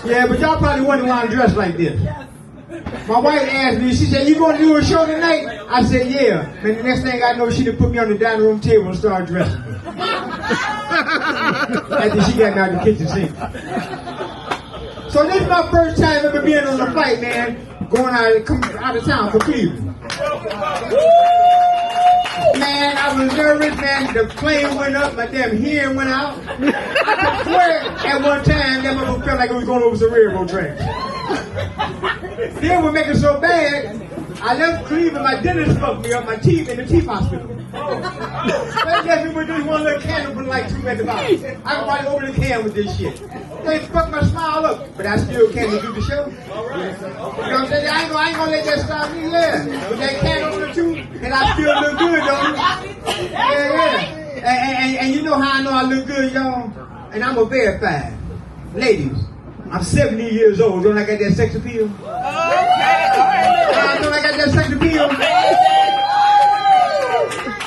Yeah, but y'all probably wondering why I'm dressed like this. My wife asked me, she said, you going to do a show tonight? I said, yeah. And the next thing I know, she done put me on the dining room table and started dressing me. After she got me out the kitchen sink. So this is my first time ever being on a flight, man, going out of town for Cleveland. Man, I was nervous, man. The plane went up, my damn hearing went out. I could swear at one time that motherfucker felt like it was going over some railroad tracks. Then what make it so bad, I left Cleveland, my dentist fucked me up, my teeth in the teeth hospital. They left me with this one little candle with like 2 at the bottom. I can probably open the can with this shit. They fucked my smile up, but I still came to do the show. You know what I'm saying? I ain't gonna let that stop me, yeah. With that candle on the tooth, and I still look good, though. Yeah. And you know how I know I look good, y'all? And I'm a verified. Ladies, I'm 70 years old. Don't I got that sex appeal? Okay, all right. Don't I got that sex appeal?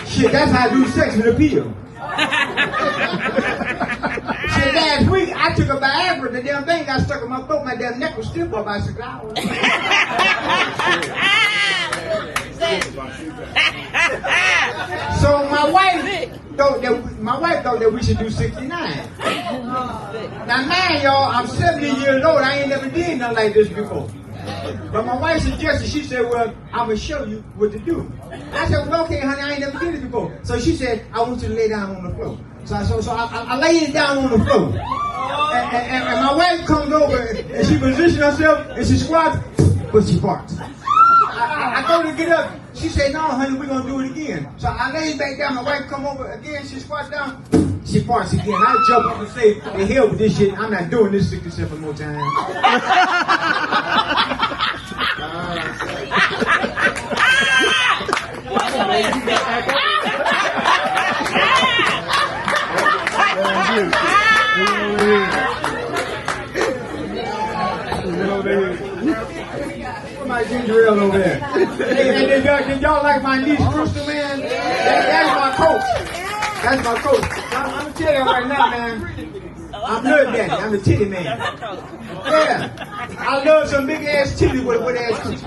Shit, that's how I do sex with appeal. Shit, last week I took a Viagra. The damn thing got stuck in my throat. My damn neck was stiff for about 6 hours. So my wife thought that we should do 69. Now man, y'all, I'm 70 years old. I ain't never did nothing like this before. But my wife suggested, she said, well, I'm going to show you what to do. I said, well, okay, honey, I ain't never did it before. So she said, I want you to lay down on the floor. So I laid it down on the floor. And my wife comes over and she positions herself and she squats, but she barks. I go to get up. She said, no, honey, we're going to do it again. So I laid back down. My wife come over again. She squats down. She farts again. I jump up and say, the hell with this shit. I'm not doing this 67 more times. My ginger ale over there. Did y'all like my niece Crystal, man? That's my coach. That's my coach. I'm gonna tell you right now, man. I'm Lil Daddy. I'm the titty man. Yeah. I love some big ass titties with ass coochie.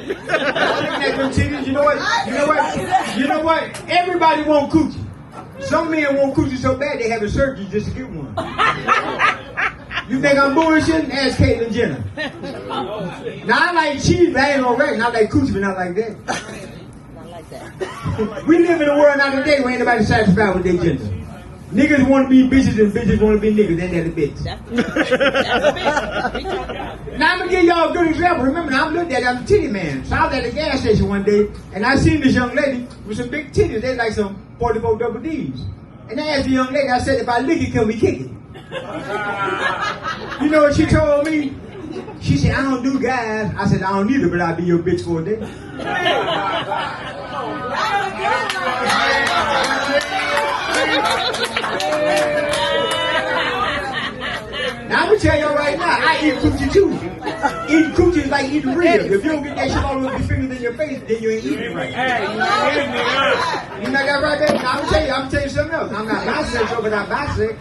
Looking at them titties, you know what? You know what? Everybody want coochie. Some men want coochie so bad they have a surgery just to get one. You think I'm bullshitting? Ask Caitlyn Jenner. Now I like cheese, but I ain't no rat. Not like coochie, but not like that. Not like that. We live in a world now today where ain't nobody satisfied with their gender. Niggas want to be bitches and bitches want to be niggas. Then they're the bitch. That's the bitch. Now I'm gonna give y'all a good example. Remember, I'm Lil Daddy. I'm the titty man. So I was at the gas station one day and I seen this young lady with some big titties. They like some 44 double D's. And I asked the young lady, I said, if I lick it, can we kick it? You know what she told me? She said, I don't do guys. I said, I don't either, but I'll be your bitch for a day. Now I'm gonna tell y'all right now, I eat coochie too. Eating coochie is like eating ribs. If you don't get that shit all over your fingers in your face, then you ain't eating it right. You know that right there? Now I'm gonna tell you something else. I'm not bisexual, but I'm bisexual.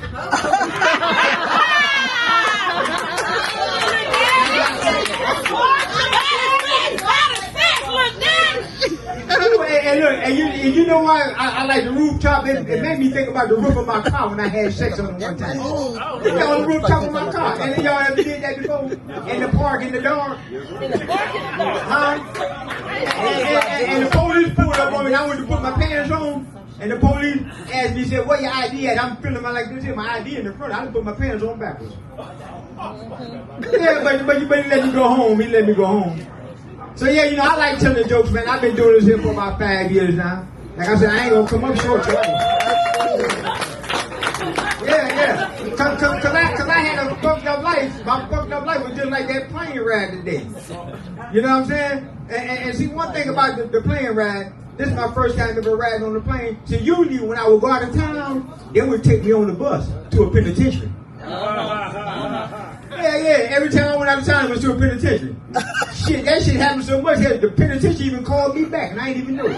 And you know why I like the rooftop? It made me think about the roof of my car when I had sex on it one time. On the rooftop of my car. And then y'all ever did that before? In the park, in the dark? Huh? And the police pulled up on me and I went to put my pants on. And the police asked me, said, where your ID at? I'm feeling like this here, my ID in the front. I just put my pants on backwards. Yeah, but he let me go home. He let me go home. So yeah, you know, I like telling jokes, man. I've been doing this here for about 5 years now. Like I said, I ain't gonna come up short tonight. Yeah. Cause I had a fucked up life. My fucked up life was just like that plane ride today. You know what I'm saying? And see, one thing about the plane ride, this is my first time ever riding on the plane. So usually when I would go out of town, they would take me on the bus to a penitentiary. Yeah. Every time I went out of town, it was to a penitentiary. that shit happened so much that the penitentiary even called me back, and I didn't even know it.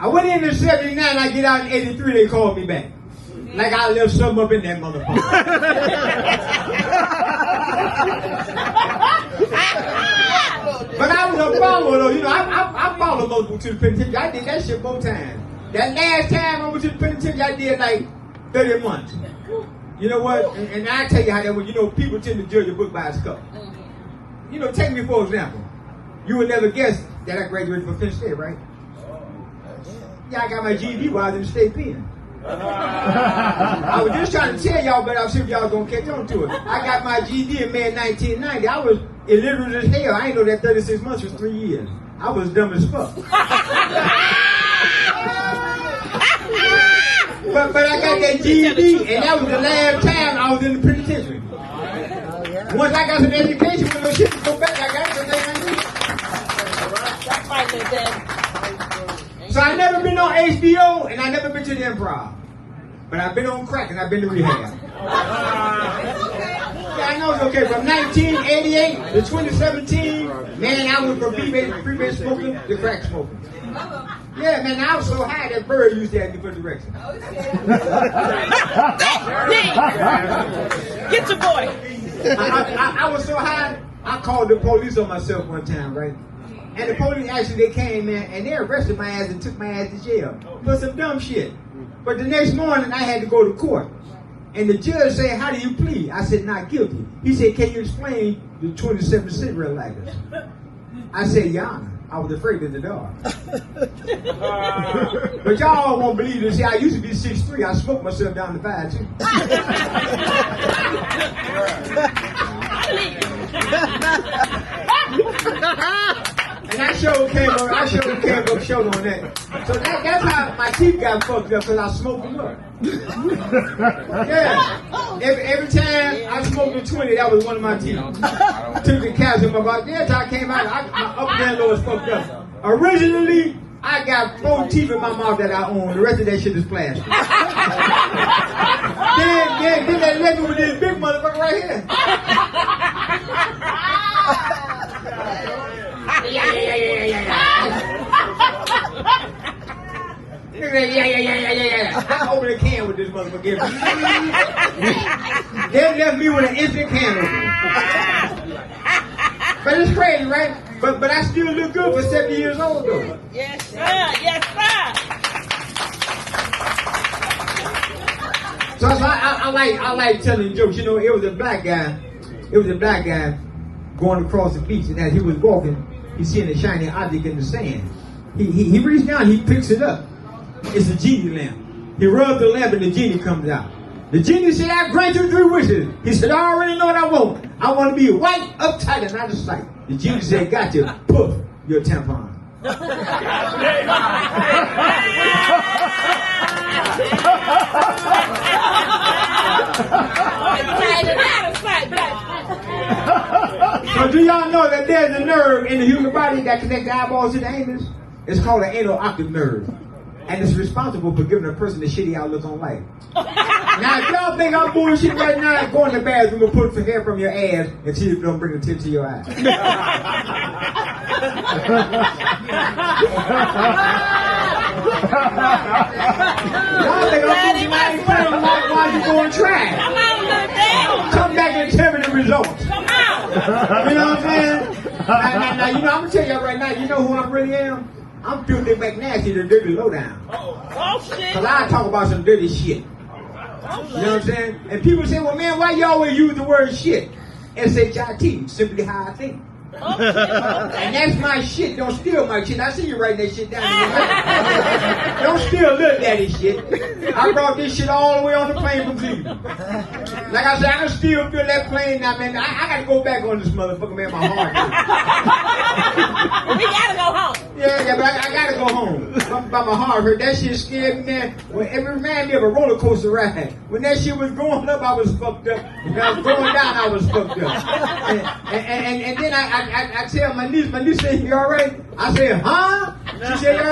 I went in 79, I get out in 83, they called me back. Like I left something up in that motherfucker. But I was a follower though, you know, I followed most people to the penitentiary. I did that shit 4 times. That last time I went to the penitentiary, I did like 30 months. You know what? And I tell you how that was. You know, people tend to judge a book by its cover. You know, take me for example. You would never guess that I graduated from Penn State, right? Yeah, I got my GED while I was in the state pen. I was just trying to tell y'all, but I'll see if y'all was gonna catch on to it. I got my GED in May of 1990. I was illiterate as hell. I ain't know that 36 months was 3 years. I was dumb as fuck. But I got that GED, and that was the last time I was in the penitentiary. Once I got some education, when those shit go back, I got everything I need. So I never been on HBO, and I never been to the Improv. But I've been on crack, and I've been to rehab. Yeah, I know it's okay. From 1988 to 2017, man, I went from freebase smoking to crack smoking. Yeah, man, I was so high that bird used to have me for direction. Get your boy. I was so high, I called the police on myself one time, right? And the police actually, they came in and they arrested my ass and took my ass to jail for some dumb shit. But the next morning, I had to go to court. And the judge said, how do you plead? I said, not guilty. He said, can you explain the 27 cigarette lighters? I said, Your Honor, I was afraid of the dark. But y'all won't believe this. See, I used to be 6'3". I smoked myself down to 5'2". And I sure came up short on that. So that's how my teeth got fucked up, because I smoked them up. Yeah. Every time I smoked a 20, that was one of my teeth. Took the calcium about there till I came out, my upper and lower was fucked up. Originally, I got 4 teeth in my mouth that I own. The rest of that shit is plastic. then they left me with this big motherfucker right here. Yeah. I opened a can with this motherfucker. They left me with an instant can opener. But it's crazy, right? But I still look good for 70 years old though. Yes, sir. Yes, sir. So I like telling jokes. You know, it was a black guy going across the beach, and as he was walking, he seen a shiny object in the sand. He reached down, he picks it up. It's a genie lamp. He rubs the lamp and the genie comes out. The genie said, I grant you 3 wishes. He said, I already know what I want. I want to be white, uptight, and out of sight. The genie said, gotcha, poof, your tampon. So do y'all know that there's a nerve in the human body that connects the eyeballs to the anus? It's called an anal octave nerve. And it's responsible for giving a person a shitty outlook on life. Now, if y'all think I'm bullshit right now, go in the bathroom and pull some hair from your ass and see if it don't bring a tear to your eye. Y'all think I'm bullshit right now, why you going to try? Come back and tell me the results. You know what I'm saying? Now, you know, I'm going to tell y'all right now, you know who I really am? I'm Filthy McNasty, the dirty lowdown. Oh, shit. Cause I talk about some dirty shit. You know what I'm saying? And people say, well, man, why you always use the word shit? S-H-I-T, simply how I think. And that's my shit. Don't steal my shit. I see you writing that shit down. Don't steal little daddy shit. I brought this shit all the way on the plane from Cleveland. Like I said, I can still feel that plane now, man. I gotta go back on this motherfucker, man. My heart hurts. We gotta go home. Yeah, but I gotta go home. My heart hurt. That shit scared me, man. It reminded me of a roller coaster ride. When that shit was going up, I was fucked up. When I was going down, I was fucked up. And then I tell my niece said, you all right? I said, huh? She said, you all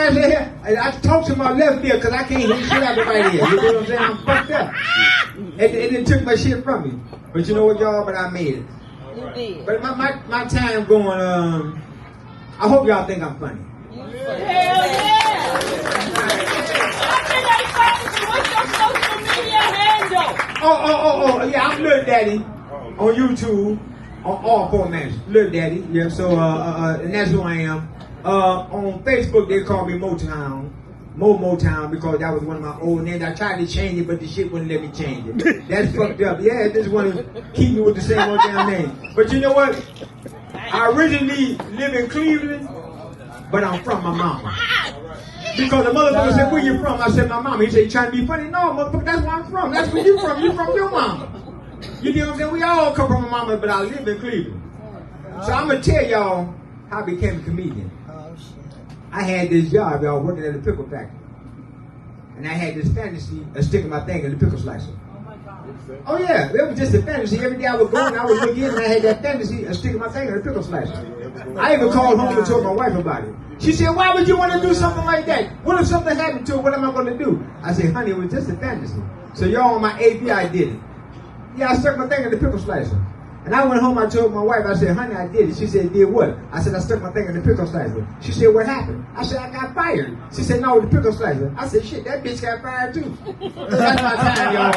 right? I talked to my left ear because I can't hear shit out of the right ear. You know what I'm saying? I'm fucked up. And it took my shit from me. But you know what, y'all? But I made it. You did. But my time going, I hope y'all think I'm funny. Hell yeah. What's your social media handle? Oh, yeah, I'm Lil Daddy on YouTube, on all formats. Lil Daddy, yeah, so, and that's who I am. On Facebook, they call me Motown. Motown, because that was one of my old names. I tried to change it, but the shit wouldn't let me change it. That's fucked up. Yeah, just want to keep me with the same old damn name. But you know what? I originally live in Cleveland, but I'm from my mama. Because the motherfucker said, where you from? I said, my mama. He said, you trying to be funny? No, motherfucker, that's where I'm from. That's where you from. You from your mama. You know what I'm saying? We all come from my mama, but I live in Cleveland. So I'm going to tell y'all how I became a comedian. I had this job, y'all, working at a pickle factory. And I had this fantasy of sticking my thing in the pickle slicer. Oh yeah, it was just a fantasy. Every day I would go and I would look in and I had that fantasy of sticking my thing in the pickle slicer. I even called home and told my wife about it. She said, why would you want to do something like that? What if something happened to it? What am I going to do? I said, honey, it was just a fantasy. So y'all on my AP, I did it. Yeah, I stuck my thing in the pickle slicer. And I went home, I told my wife, I said, honey, I did it. She said, did what? I said, I stuck my thing in the pickle slicer. She said, what happened? I said, I got fired. She said, no, with the pickle slicer. I said, shit, that bitch got fired too. That's my time, y'all.